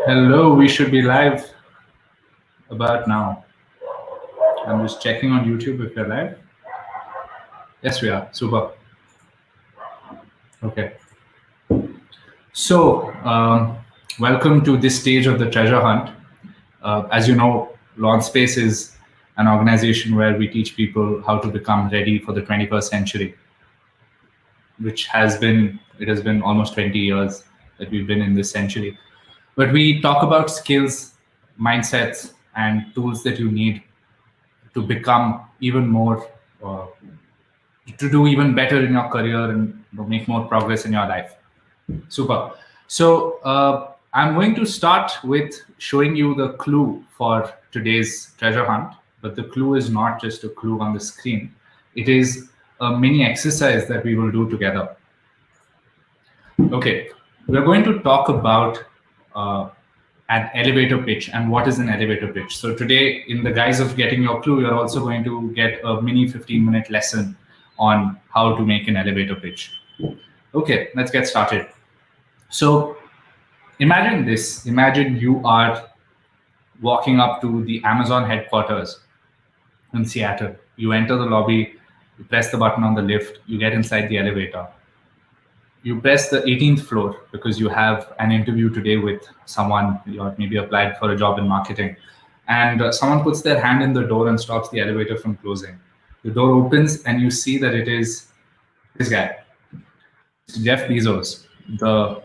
Hello, we should be live about now. I'm just checking on YouTube if we're live. Yes, we are. Super. Okay. So, welcome to this stage of the treasure hunt. As you know, LaunchSpace is an organization where we teach people how to become ready for the 21st century, which has been almost 20 years that we've been in this century. But we talk about skills, mindsets, and tools that you need to become even more uh, to do even better in your career and make more progress in your life. Super. So I'm going to start with showing you the clue for today's treasure hunt. But the clue is not just a clue on the screen. It is a mini exercise that we will do together. Okay, we're going to talk about uh, an elevator pitch and what is an elevator pitch. So today, in the guise of getting your clue, you're also going to get a mini 15-minute lesson on how to make an elevator pitch. Okay, let's get started. So imagine this. Imagine you are walking up to the Amazon headquarters in Seattle. You enter the lobby, you press the button on the lift, you get inside the elevator. You press the 18th floor because you have an interview today with someone, or maybe applied for a job in marketing. And someone puts their hand in the door and stops the elevator from closing. The door opens and you see that it is this guy, Jeff Bezos, the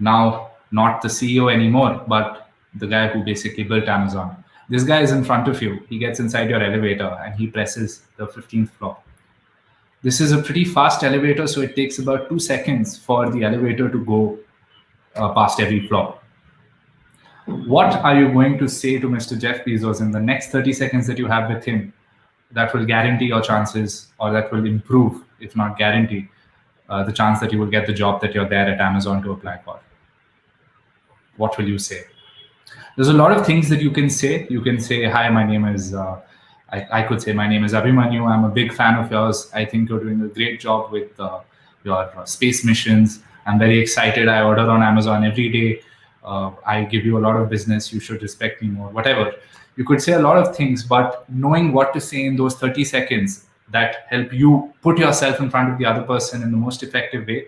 now not the CEO anymore, but the guy who basically built Amazon. This guy is in front of you. He gets inside your elevator and he presses the 15th floor. This is a pretty fast elevator, so it takes about 2 seconds for the elevator to go past every floor. What are you going to say to Mr. Jeff Bezos in the next 30 seconds that you have with him that will guarantee your chances, or that will improve, if not guarantee, the chance that you will get the job that you're there at Amazon to apply for? What will you say? There's a lot of things that you can say. You can say, hi, my name is, I could say, my name is Abhimanyu. I'm a big fan of yours. I think you're doing a great job with your space missions. I'm very excited. I order on Amazon every day. I give you a lot of business. You should respect me more, whatever. You could say a lot of things, but knowing what to say in those 30 seconds that help you put yourself in front of the other person in the most effective way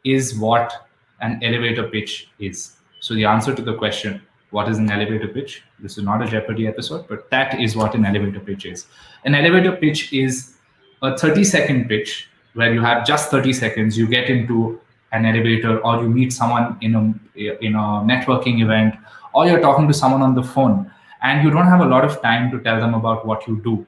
is what an elevator pitch is. So the answer to the question, what is an elevator pitch? This is not a Jeopardy episode, but that is what an elevator pitch is. An elevator pitch is a 30-second pitch where you have just 30 seconds. You get into an elevator, or you meet someone in a networking event, or you're talking to someone on the phone, and you don't have a lot of time to tell them about what you do.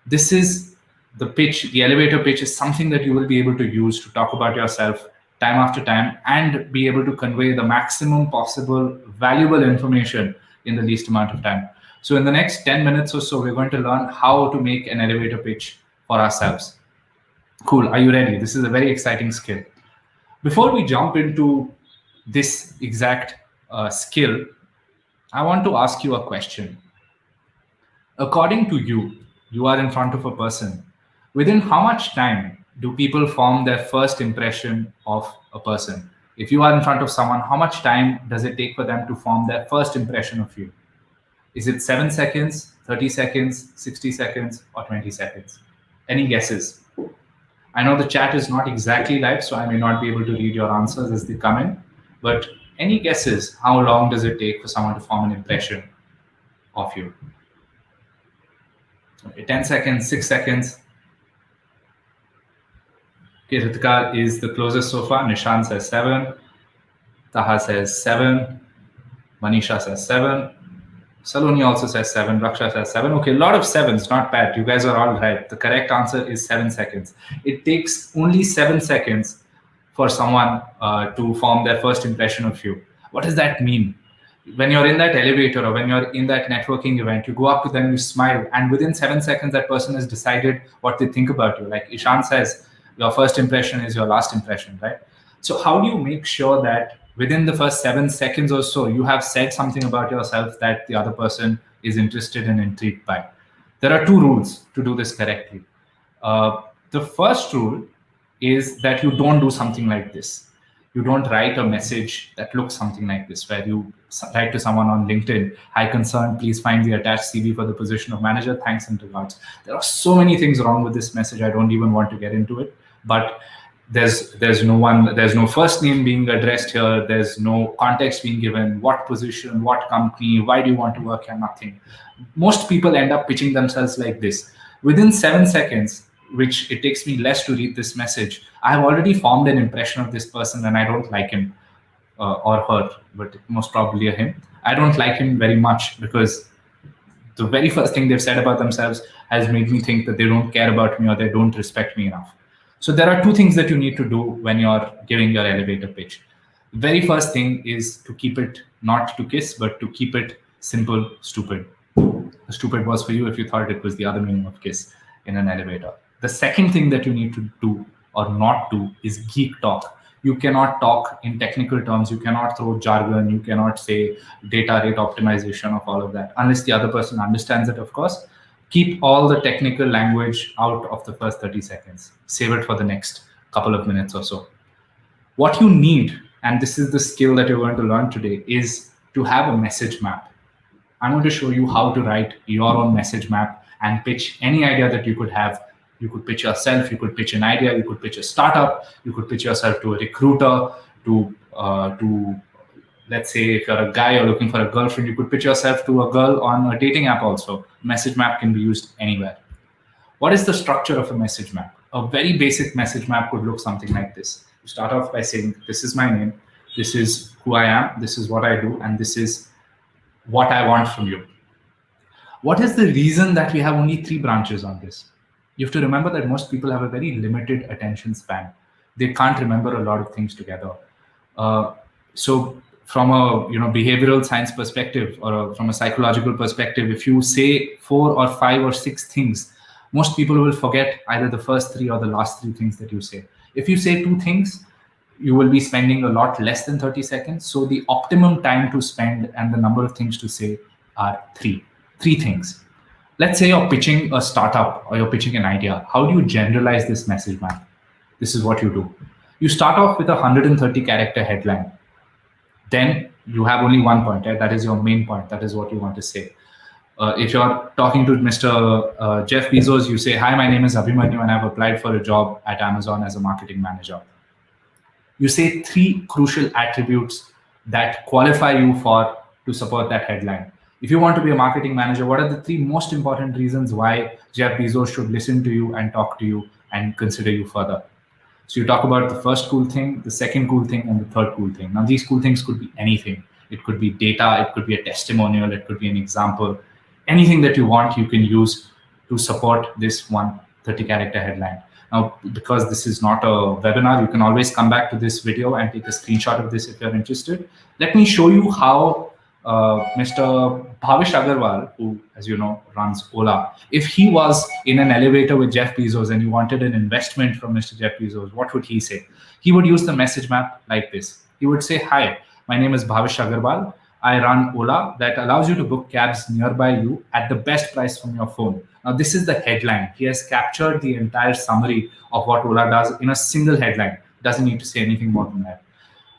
This is the pitch. The elevator pitch is something that you will be able to use to talk about yourself time after time and be able to convey the maximum possible valuable information in the least amount of time. So in the next 10 minutes or so, we're going to learn how to make an elevator pitch for ourselves. Cool. Are you ready? This is a very exciting skill. Before we jump into this exact skill, I want to ask you a question. According to you, you are in front of a person. Within how much time do people form their first impression of a person? If you are in front of someone, how much time does it take for them to form their first impression of you? Is it 7 seconds, 30 seconds, 60 seconds, or 20 seconds? Any guesses? I know the chat is not exactly live, so I may not be able to read your answers as they come in, but any guesses? How long does it take for someone to form an impression of you? Okay, 10 seconds, 6 seconds. Okay, Ritika is the closest so far. Nishan says 7. Taha says 7. Manisha says 7. Saloni also says 7. Raksha says 7. Okay, a lot of 7s, not bad. You guys are all right. The correct answer is 7 seconds. It takes only 7 seconds for someone to form their first impression of you. What does that mean? When you're in that elevator or when you're in that networking event, you go up to them, you smile, and within 7 seconds, that person has decided what they think about you. Like Ishan says, your first impression is your last impression, right? So how do you make sure that within the first 7 seconds or so, you have said something about yourself that the other person is interested and intrigued by? There are 2 rules to do this correctly. The first rule is that you don't do something like this. You don't write a message that looks something like this, where you write to someone on LinkedIn, "Hi concern, please find the attached CV for the position of manager. Thanks and regards." There are so many things wrong with this message. I don't even want to get into it. But there's no first name being addressed here. There's no context being given. What position, what company, why do you want to work here? Nothing. Most people end up pitching themselves like this. Within 7 seconds, which it takes me less to read this message, I have already formed an impression of this person and I don't like him, or her, but most probably a him. I don't like him very much because the very first thing they've said about themselves has made me think that they don't care about me or they don't respect me enough. So there are two things that you need to do when you're giving your elevator pitch. The very first thing is to keep it not to kiss, but to keep it simple, stupid. Stupid was for you if you thought it was the other meaning of kiss in an elevator. The second thing that you need to do or not do is geek talk. You cannot talk in technical terms. You cannot throw jargon. You cannot say data rate optimization of all of that, unless the other person understands it, of course. Keep all the technical language out of the first 30 seconds. Save it for the next couple of minutes or so. What you need, and this is the skill that you're going to learn today, is to have a message map. I'm going to show you how to write your own message map and pitch any idea that you could have. You could pitch yourself, you could pitch an idea, you could pitch a startup, you could pitch yourself to a recruiter, to let's say if you're a guy, you're looking for a girlfriend, you could pitch yourself to a girl on a dating app also. Message map can be used anywhere. What is the structure of a message map? A very basic message map could look something like this. You start off by saying, this is my name, this is who I am, this is what I do, and this is what I want from you. What is the reason that we have only 3 branches on this? You have to remember that most people have a very limited attention span. They can't remember a lot of things together. So from a behavioral science perspective or from a psychological perspective, if you say 4 or 5 or 6 things, most people will forget either the first 3 or the last 3 things that you say. If you say 2 things, you will be spending a lot less than 30 seconds. So the optimum time to spend and the number of things to say are 3 things. Let's say you're pitching a startup or you're pitching an idea. How do you generalize this message map? This is what you do. You start off with a 130 character headline. Then you have only one point, right? That is your main point. That is what you want to say. If you're talking to Mr. Jeff Bezos, you say, "Hi, my name is Abhimanyu and I've applied for a job at Amazon as a marketing manager." You say 3 crucial attributes that qualify you to support that headline. If you want to be a marketing manager, what are the 3 most important reasons why Jeff Bezos should listen to you and talk to you and consider you further? So you talk about the first cool thing, the second cool thing, and the third cool thing. Now, these cool things could be anything. It could be data, it could be a testimonial, it could be an example. Anything that you want, you can use to support this 130 character headline. Now, because this is not a webinar, you can always come back to this video and take a screenshot of this if you're interested. Let me show you how Mr. Bhavish Agarwal, who, as you know, runs Ola, if he was in an elevator with Jeff Bezos and he wanted an investment from Mr. Jeff Bezos, what would he say? He would use the message map like this. He would say, "Hi, my name is Bhavish Agarwal. I run Ola that allows you to book cabs nearby you at the best price from your phone." Now, this is the headline. He has captured the entire summary of what Ola does in a single headline. Doesn't need to say anything more than that.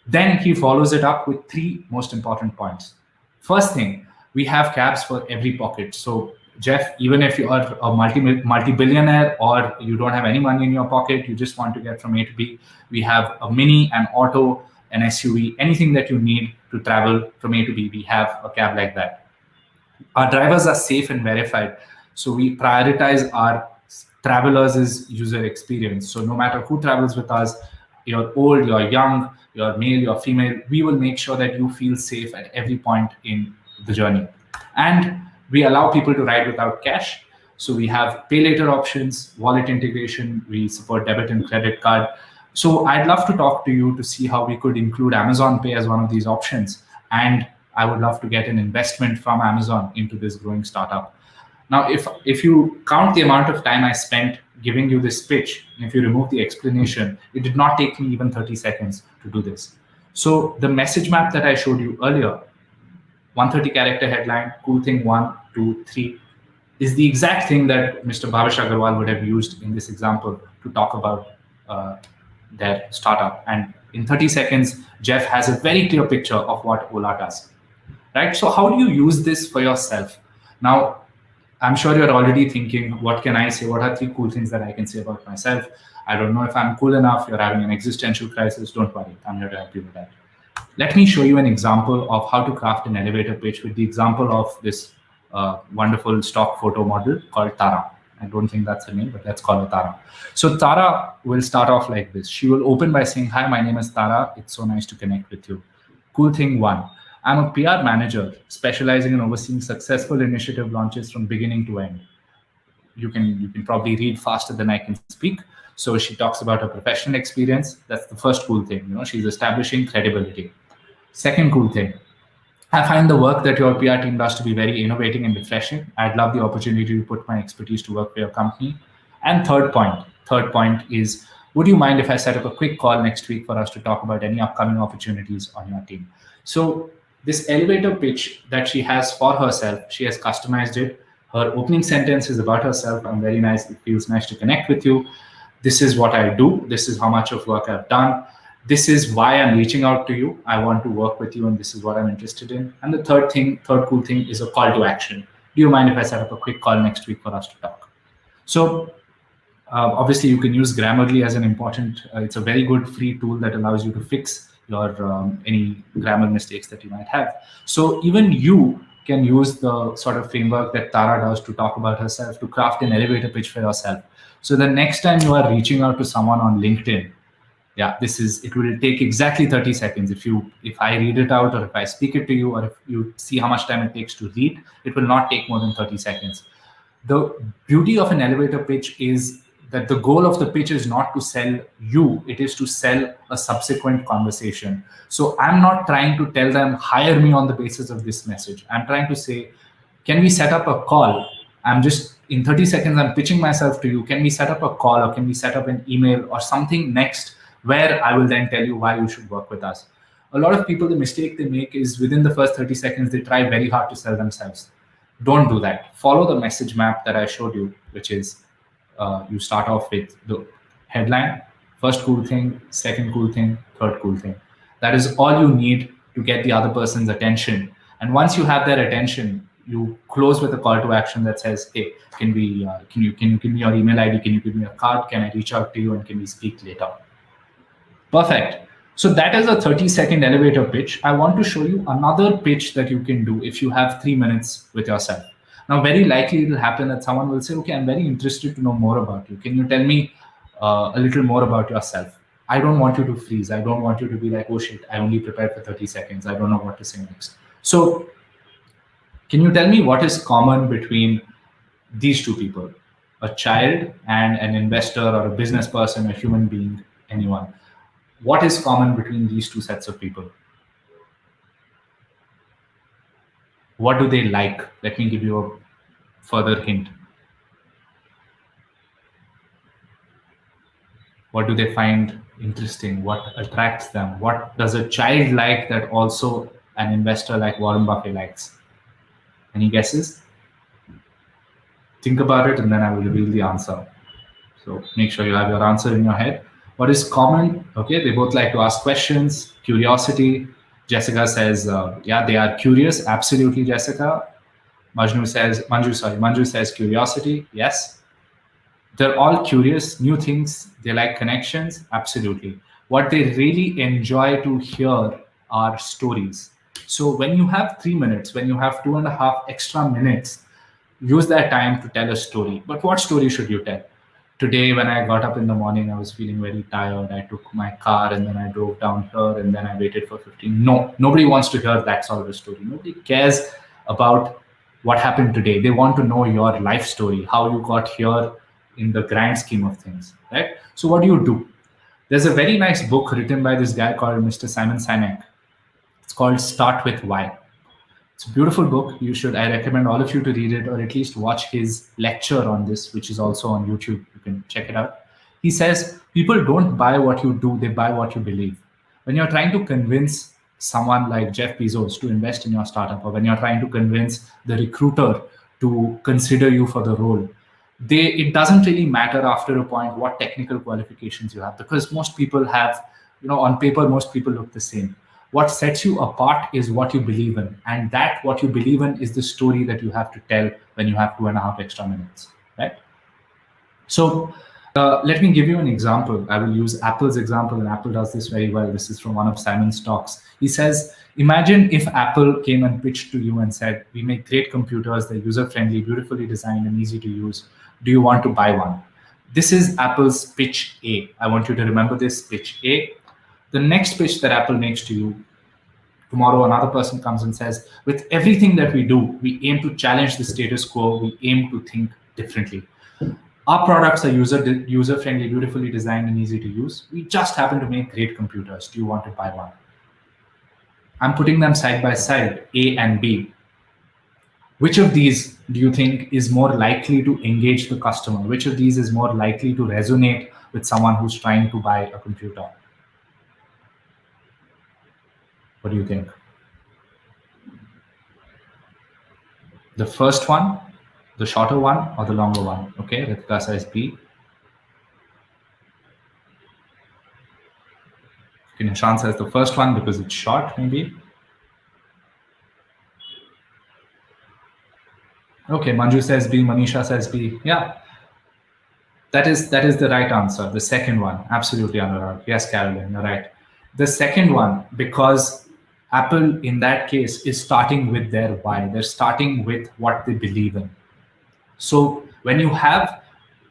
Then he follows it up with 3 most important points. First thing, we have cabs for every pocket. So Jeff, even if you are a multi-billionaire or you don't have any money in your pocket, you just want to get from A to B, we have a mini, an auto, an SUV, anything that you need to travel from A to B, we have a cab like that. Our drivers are safe and verified. So we prioritize our travelers' user experience. So no matter who travels with us, you're old, you're young, you're male, you're female, we will make sure that you feel safe at every point in the journey. And we allow people to ride without cash. So we have pay later options, wallet integration, we support debit and credit card. So I'd love to talk to you to see how we could include Amazon Pay as one of these options. And I would love to get an investment from Amazon into this growing startup. Now, if you count the amount of time I spent giving you this pitch, and if you remove the explanation, it did not take me even 30 seconds to do this. So the message map that I showed you earlier, 130 character headline, cool thing 1, 2, 3, is the exact thing that Mr. Bhavish Agarwal would have used in this example to talk about their startup. And In 30 seconds, Jeff has a very clear picture of what Ola does. Right? So how do you use this for yourself? Now, I'm sure you're already thinking, what can I say? What are 3 cool things that I can say about myself? I don't know if I'm cool enough. You're having an existential crisis. Don't worry. I'm here to help you with that. Let me show you an example of how to craft an elevator pitch with the example of this wonderful stock photo model called Tara. I don't think that's her name, but let's call her Tara. So Tara will start off like this. She will open by saying, "Hi, my name is Tara. It's so nice to connect with you. Cool thing 1. I'm a PR manager specializing in overseeing successful initiative launches from beginning to end." You can probably read faster than I can speak. So she talks about her professional experience. That's the first cool thing. She's establishing credibility. Second cool thing, I find the work that your PR team does to be very innovating and refreshing. I'd love the opportunity to put my expertise to work for your company. And third point is, would you mind if I set up a quick call next week for us to talk about any upcoming opportunities on your team? So this elevator pitch that she has for herself, she has customized it. Her opening sentence is about herself. I'm very nice. It feels nice to connect with you. This is what I do. This is how much of work I've done. This is why I'm reaching out to you. I want to work with you, and this is what I'm interested in. And the third cool thing is a call to action. Do you mind if I set up a quick call next week for us to talk? So obviously, you can use Grammarly as an important. It's a very good free tool that allows you to fix your any grammar mistakes that you might have. So even you can use the sort of framework that Tara does to talk about herself, to craft an elevator pitch for yourself. So the next time you are reaching out to someone on LinkedIn, it will take exactly 30 seconds. If I read it out, or if I speak it to you, or if you see how much time it takes to read, it will not take more than 30 seconds. The beauty of an elevator pitch is that the goal of the pitch is not to sell you, it is to sell a subsequent conversation. So I'm not trying to tell them, hire me on the basis of this message. I'm trying to say, can we set up a call? In 30 seconds, I'm pitching myself to you. Can we set up a call, or can we set up an email or something next, where I will then tell you why you should work with us? A lot of people, the mistake they make is within the first 30 seconds, they try very hard to sell themselves. Don't do that. Follow the message map that I showed you, which is you start off with the headline, first cool thing, second cool thing, third cool thing. That is all you need to get the other person's attention. And once you have their attention, you close with a call to action that says, "Hey, can you give me your email ID? Can you give me a card? Can I reach out to you, and can we speak later?" Perfect. So that is a 30-second elevator pitch. I want to show you another pitch that you can do if you have 3 minutes with yourself. Now, very likely it will happen that someone will say, "Okay, I'm very interested to know more about you. Can you tell me a little more about yourself?" I don't want you to freeze. I don't want you to be like, "Oh shit, I only prepared for 30 seconds. I don't know what to say next." So can you tell me what is common between these two people, a child and an investor, or a business person, a human being, anyone? What is common between these two sets of people? What do they like? Let me give you a further hint. What do they find interesting? What attracts them? What does a child like that also an investor like Warren Buffett likes? Any guesses? Think about it, and then I will reveal the answer. So make sure you have your answer in your head. What is common? Okay, they both like to ask questions, curiosity. Jessica says, yeah, they are curious. Absolutely, Jessica. Manju says curiosity. Yes. They're all curious, new things. They like connections. Absolutely. What they really enjoy to hear are stories. So when you have 3 minutes, when you have 2.5 extra minutes, use that time to tell a story. But what story should you tell? Today, when I got up in the morning, I was feeling very tired. I took my car and then I drove down here and then I waited for 15. No, nobody wants to hear that sort of a story. Nobody cares about what happened today. They want to know your life story, how you got here in the grand scheme of things, right? So what do? There's a very nice book written by this guy called Mr. Simon Sinek. It's called Start With Why. It's a beautiful book. I recommend all of you to read it, or at least watch his lecture on this, which is also on YouTube. You can check it out. He says, people don't buy what you do, they buy what you believe. When you're trying to convince someone like Jeff Bezos to invest in your startup, or when you're trying to convince the recruiter to consider you for the role, it doesn't really matter after a point what technical qualifications you have, because most people have on paper, most people look the same. What sets you apart is what you believe in. And that what you believe in is the story that you have to tell when you have 2.5 extra minutes, right? So let me give you an example. I will use Apple's example, and Apple does this very well. This is from one of Simon's talks. He says, imagine if Apple came and pitched to you and said, we make great computers, they're user-friendly, beautifully designed, and easy to use. Do you want to buy one? This is Apple's pitch A. I want you to remember this, pitch A. The next pitch that Apple makes to you, tomorrow another person comes and says, with everything that we do, we aim to challenge the status quo, we aim to think differently. Our products are user-friendly, beautifully designed, and easy to use. We just happen to make great computers. Do you want to buy one? I'm putting them side by side, A and B. Which of these do you think is more likely to engage the customer? Which of these is more likely to resonate with someone who's trying to buy a computer? What do you think? The first one, the shorter one, or the longer one? Okay, Ritika says B. Nishan says the first one because it's short, maybe. Okay, Manju says B, Manisha says B. Yeah, that is the right answer. The second one, absolutely, Anurag. Yes, Carolyn, you're right. The second one, because Apple in that case is starting with their why. They're starting with what they believe in. So when you have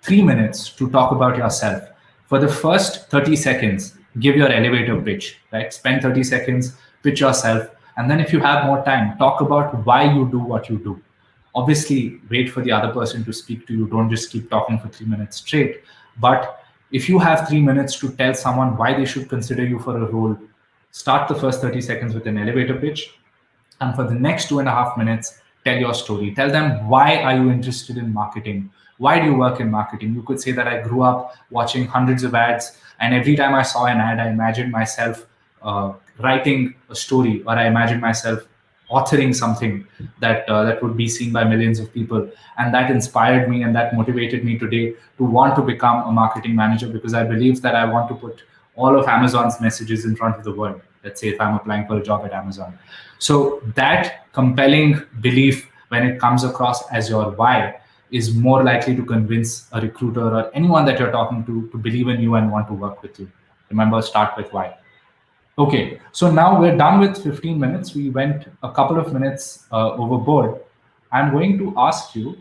3 minutes to talk about yourself, for the first 30 seconds, give your elevator pitch, right? Spend 30 seconds, pitch yourself. And then if you have more time, talk about why you do what you do. Obviously, wait for the other person to speak to you. Don't just keep talking for 3 minutes straight. But if you have 3 minutes to tell someone why they should consider you for a role, start the first 30 seconds with an elevator pitch. And for the next 2.5 minutes, tell your story. Tell them, why are you interested in marketing? Why do you work in marketing? You could say that I grew up watching hundreds of ads, and every time I saw an ad, I imagined myself writing a story, or I imagined myself authoring something that would be seen by millions of people. And that inspired me, and that motivated me today to want to become a marketing manager, because I believe that I want to put all of Amazon's messages in front of the world. Let's say if I'm applying for a job at Amazon. So that compelling belief, when it comes across as your why, is more likely to convince a recruiter or anyone that you're talking to believe in you and want to work with you. Remember, start with why. Okay, so now we're done with 15 minutes. We went a couple of minutes overboard. I'm going to ask you,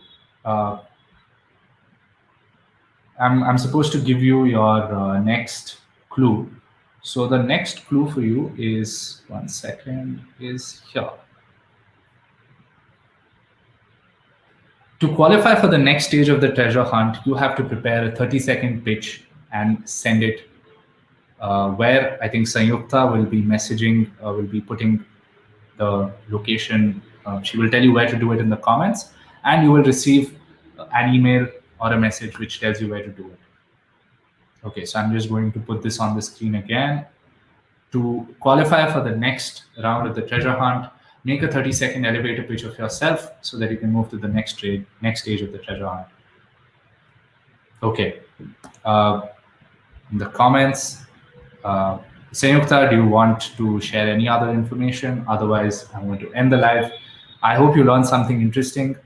I'm supposed to give you your next clue. So the next clue for you is, one second, is here. To qualify for the next stage of the treasure hunt, you have to prepare a 30-second pitch and send it where I think Sanyukta will be messaging, will be putting the location. She will tell you where to do it in the comments, and you will receive an email or a message which tells you where to do it. Okay, so I'm just going to put this on the screen again. To qualify for the next round of the treasure hunt, make a 30-second elevator pitch of yourself so that you can move to the next stage of the treasure hunt. Okay. In the comments, Sanyukta, do you want to share any other information? Otherwise, I'm going to end the live. I hope you learned something interesting,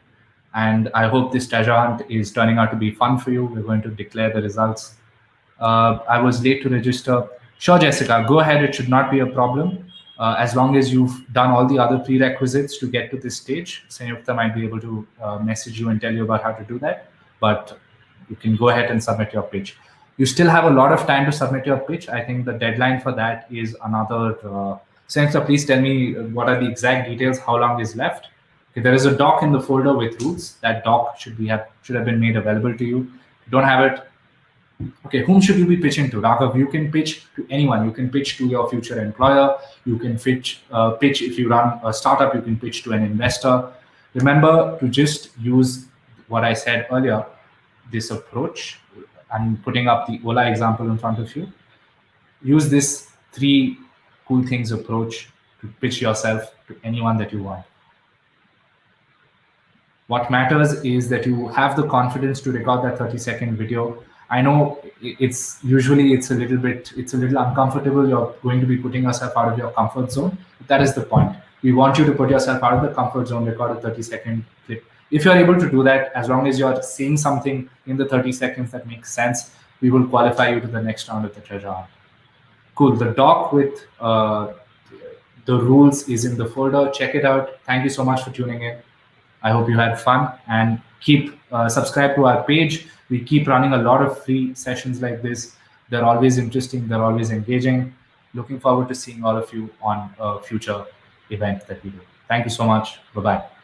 and I hope this treasure hunt is turning out to be fun for you. We're going to declare the results. I was late to register. Sure, Jessica, go ahead. It should not be a problem. As long as you've done all the other prerequisites to get to this stage, Sanyukta might be able to message you and tell you about how to do that. But you can go ahead and submit your pitch. You still have a lot of time to submit your pitch. I think the deadline for that is another. Sanyukta, please tell me what are the exact details, how long is left. Okay, there is a doc in the folder with rules. That doc should have been made available to you. If you don't have it, okay, whom should you be pitching to? Raghav, you can pitch to anyone. You can pitch to your future employer. You can pitch if you run a startup, you can pitch to an investor. Remember to just use what I said earlier, this approach. I'm putting up the Ola example in front of you. Use this 3 cool things approach to pitch yourself to anyone that you want. What matters is that you have the confidence to record that 30-second video I know it's usually it's a little uncomfortable. You're going to be putting yourself out of your comfort zone. But that is the point. We want you to put yourself out of the comfort zone, record a 30-second clip. If you're able to do that, as long as you're saying something in the 30 seconds that makes sense, we will qualify you to the next round of the treasure hunt. Cool. The doc with the rules is in the folder. Check it out. Thank you so much for tuning in. I hope you had fun, and keep subscribe to our page. We keep running a lot of free sessions like this. They're always interesting. They're always engaging. Looking forward to seeing all of you on a future event that we do. Thank you so much. Bye-bye.